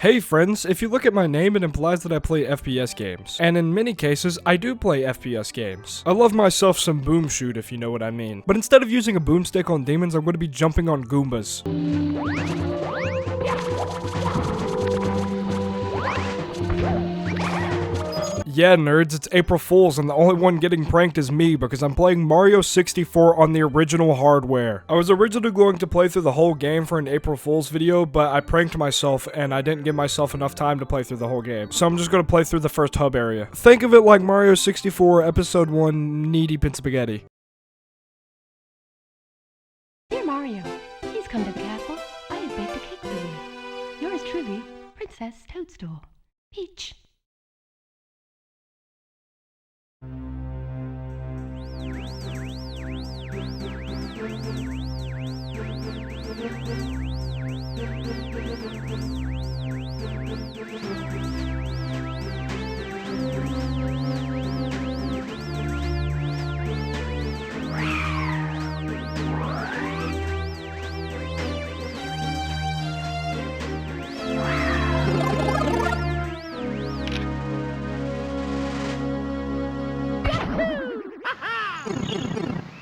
Hey friends, if you look at my name, it implies that I play FPS games. And in many cases, I do play FPS games. I love myself some boom shoot, if you know what I mean. But instead of using a boomstick on demons, I'm going to be jumping on Goombas. Yeah, nerds, it's April Fool's, and the only one getting pranked is me because I'm playing Mario 64 on the original hardware. I was originally going to play through the whole game for an April Fool's video, but I pranked myself and I didn't give myself enough time to play through the whole game. So I'm just gonna play through the first hub area. Think of it like Mario 64 Episode 1 Knee Deep in Spaghetti. Dear Mario, please come to the castle. I have baked a cake for you. Yours truly, Princess Toadstool. Peach.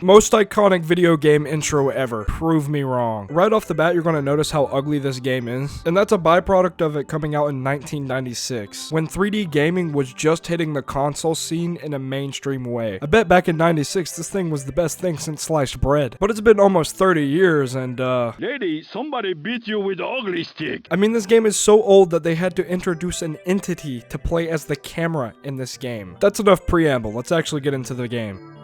Most iconic video game intro ever. Prove me wrong. Right off the bat, you're going to notice how ugly this game is. And that's a byproduct of it coming out in 1996, when 3D gaming was just hitting the console scene in a mainstream way. I bet back in 96, this thing was the best thing since sliced bread. But it's been almost 30 years and Lady, somebody beat you with the ugly stick. I mean, this game is so old that they had to introduce an entity to play as the camera in this game. That's enough preamble. Let's actually get into the game.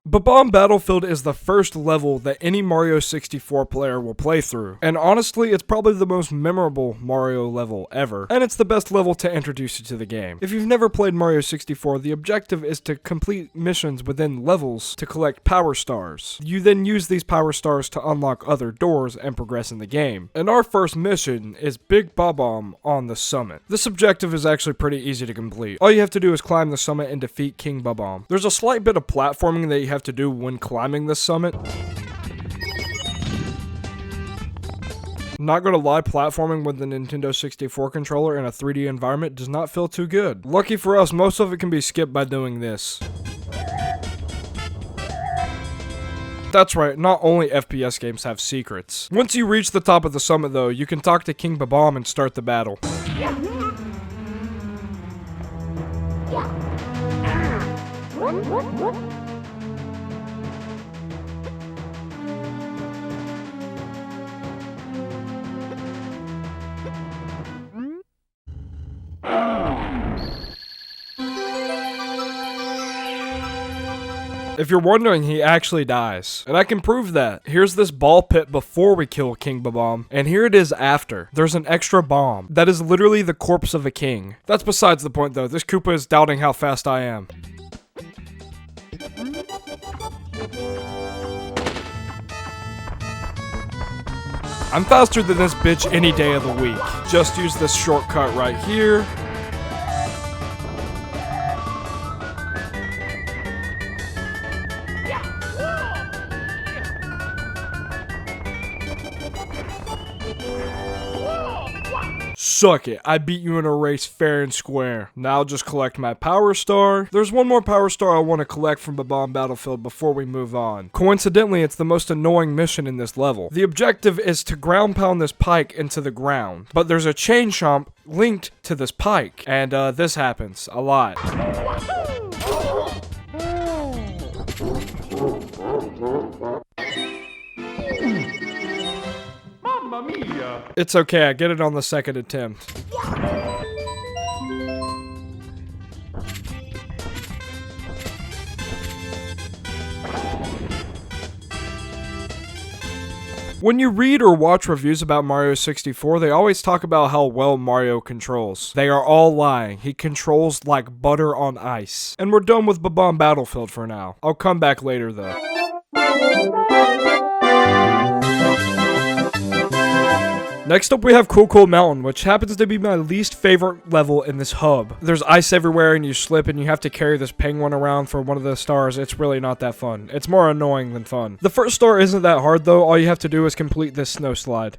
Bob-omb Battlefield is the first level that any Mario 64 player will play through. And honestly, it's probably the most memorable Mario level ever. And it's the best level to introduce you to the game. If you've never played Mario 64, the objective is to complete missions within levels to collect power stars. You then use these power stars to unlock other doors and progress in the game. And our first mission is Big Bob-omb on the summit. This objective is actually pretty easy to complete. All you have to do is climb the summit and defeat King Bob-omb. There's a slight bit of platforming that you have to do when climbing this summit. Not gonna lie, platforming with the Nintendo 64 controller in a 3D environment does not feel too good. Lucky for us, most of it can be skipped by doing this. That's right, not only FPS games have secrets. Once you reach the top of the summit though, you can talk to King Bob-omb and start the battle. If you're wondering, he actually dies. And I can prove that. Here's this ball pit before we kill King Bob-omb, and here it is after. There's an extra bomb. That is literally the corpse of a king. That's besides the point though. This Koopa is doubting how fast I am. I'm faster than this bitch any day of the week. Just use this shortcut right here. Suck it, I beat you in a race fair and square. Now I'll just collect my power star. There's one more power star I want to collect from Bob-omb Battlefield before we move on. Coincidentally, it's the most annoying mission in this level. The objective is to ground pound this pike into the ground. But there's a chain chomp linked to this pike. And this happens a lot. It's okay, I get it on the second attempt. When you read or watch reviews about Mario 64, they always talk about how well Mario controls. They are all lying. He controls like butter on ice. And we're done with Bob-omb Battlefield for now. I'll come back later though. Next up we have Coco Mountain, which happens to be my least favorite level in this hub. There's ice everywhere and you slip and you have to carry this penguin around for one of the stars. It's really not that fun. It's more annoying than fun. The first star isn't that hard though. All you have to do is complete this snow slide.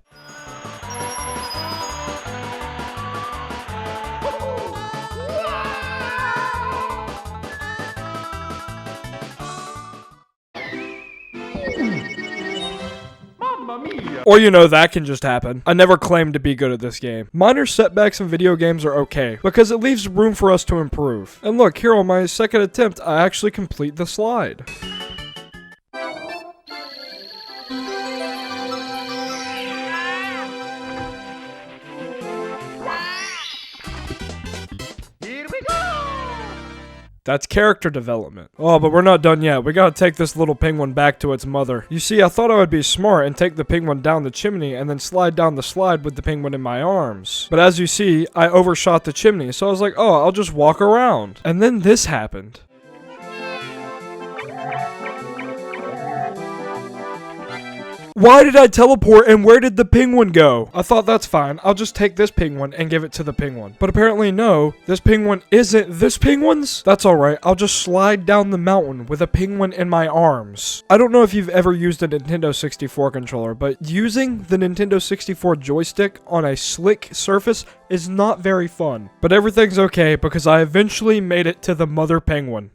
Or you know, that can just happen. I never claimed to be good at this game. Minor setbacks in video games are okay, because it leaves room for us to improve. And look, here on my second attempt, I actually complete the slide. That's character development. Oh, but we're not done yet. We gotta take this little penguin back to its mother. You see, I thought I would be smart and take the penguin down the chimney and then slide down the slide with the penguin in my arms. But as you see, I overshot the chimney, so I was like, oh, I'll just walk around. And then this happened. Why did I teleport and where did the penguin go? I thought that's fine. I'll just take this penguin and give it to the penguin. But apparently no, this penguin isn't this penguin's? That's alright. I'll just slide down the mountain with a penguin in my arms. I don't know if you've ever used a Nintendo 64 controller, but using the Nintendo 64 joystick on a slick surface is not very fun. But everything's okay because I eventually made it to the mother penguin.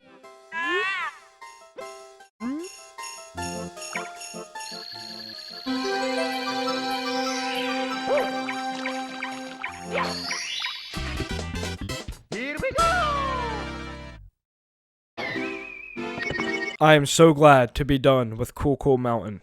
I am so glad to be done with Coco Mountain.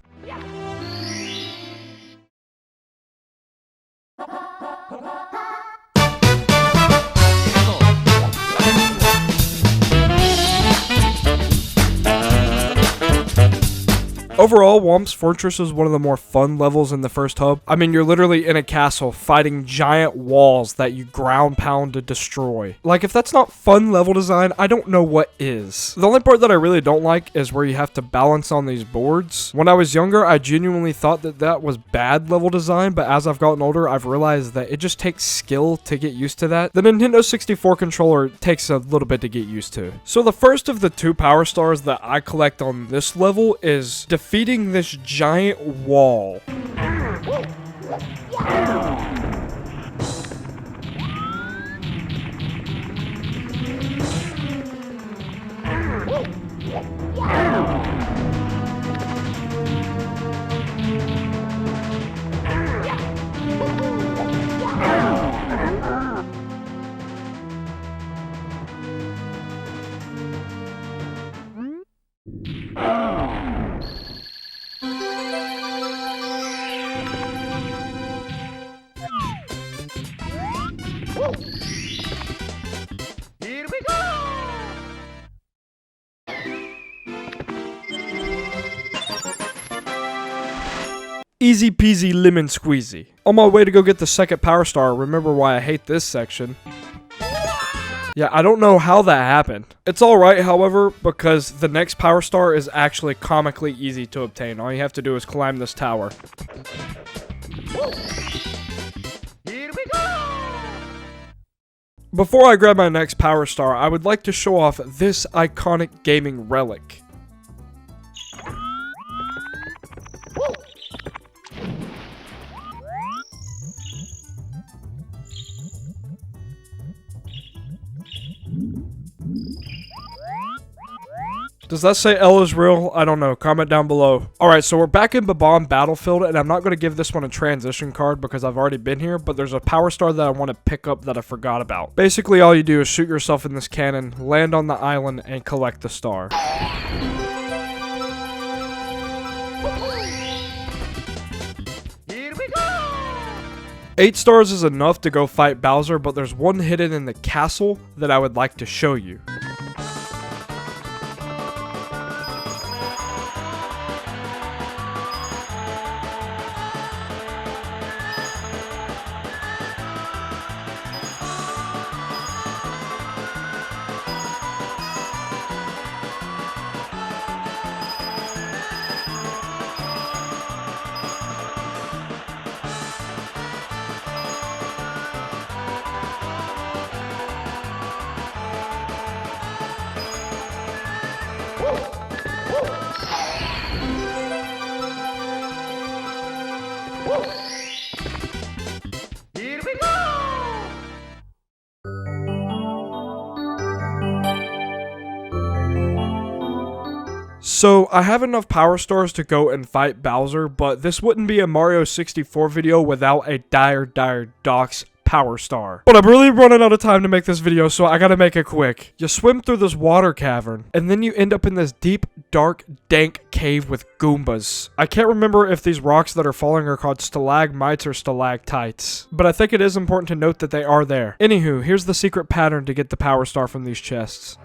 Overall, Wamps Fortress is one of the more fun levels in the first hub. I mean, you're literally in a castle fighting giant walls that you ground pound to destroy. Like, if that's not fun level design, I don't know what is. The only part that I really don't like is where you have to balance on these boards. When I was younger, I genuinely thought that that was bad level design, but as I've gotten older, I've realized that it just takes skill to get used to that. The Nintendo 64 controller takes a little bit to get used to. So the first of the 2 power stars that I collect on this level is defeating this giant wall. Easy peasy lemon squeezy. On my way to go get the second power star, remember why I hate this section. Yeah, I don't know how that happened. It's alright, however, because the next power star is actually comically easy to obtain. All you have to do is climb this tower. Here we go! Before I grab my next power star, I would like to show off this iconic gaming relic. Does that say L is real? I don't know. Comment down below. Alright, so we're back in Bob-omb Battlefield, and I'm not going to give this one a transition card because I've already been here, but there's a power star that I want to pick up that I forgot about. Basically, all you do is shoot yourself in this cannon, land on the island, and collect the star. Here we go! 8 stars is enough to go fight Bowser, but there's one hidden in the castle that I would like to show you. Here we go! So, I have enough power stars to go and fight Bowser, but this wouldn't be a Mario 64 video without a dire Docks power star. But I'm really running out of time to make this video, so I gotta make it quick. You swim through this water cavern, and then you end up in this deep, dark, dank cave with Goombas. I can't remember if these rocks that are falling are called stalagmites or stalactites, but I think it is important to note that they are there. Anywho, here's the secret pattern to get the power star from these chests.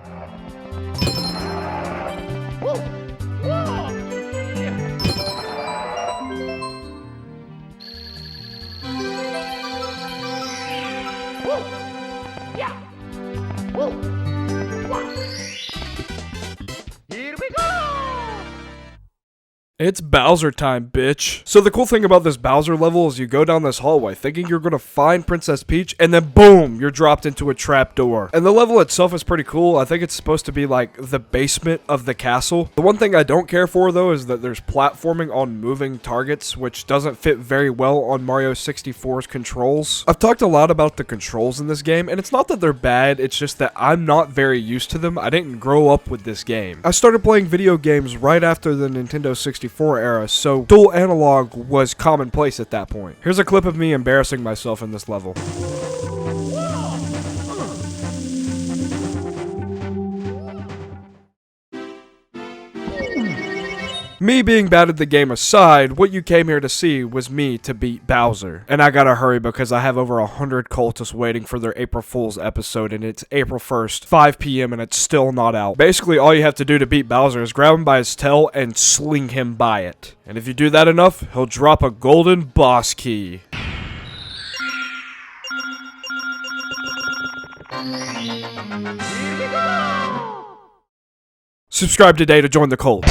Here we go! It's Bowser time, bitch. So the cool thing about this Bowser level is you go down this hallway thinking you're gonna find Princess Peach, and then boom, you're dropped into a trap door. And the level itself is pretty cool. I think it's supposed to be like the basement of the castle. The one thing I don't care for though is that there's platforming on moving targets, which doesn't fit very well on Mario 64's controls. I've talked a lot about the controls in this game, and it's not that they're bad, it's just that I'm not very used to them. I didn't grow up with this game. I started playing video games right after the Nintendo 64 era, so dual analog was commonplace at that point. Here's a clip of me embarrassing myself in this level. Me being bad at the game aside, what you came here to see was me to beat Bowser. And I gotta hurry because I have over 100 cultists waiting for their April Fool's episode, and it's April 1st, 5 p.m. and it's still not out. Basically, all you have to do to beat Bowser is grab him by his tail and sling him by it. And if you do that enough, he'll drop a golden boss key. Subscribe today to join the cult.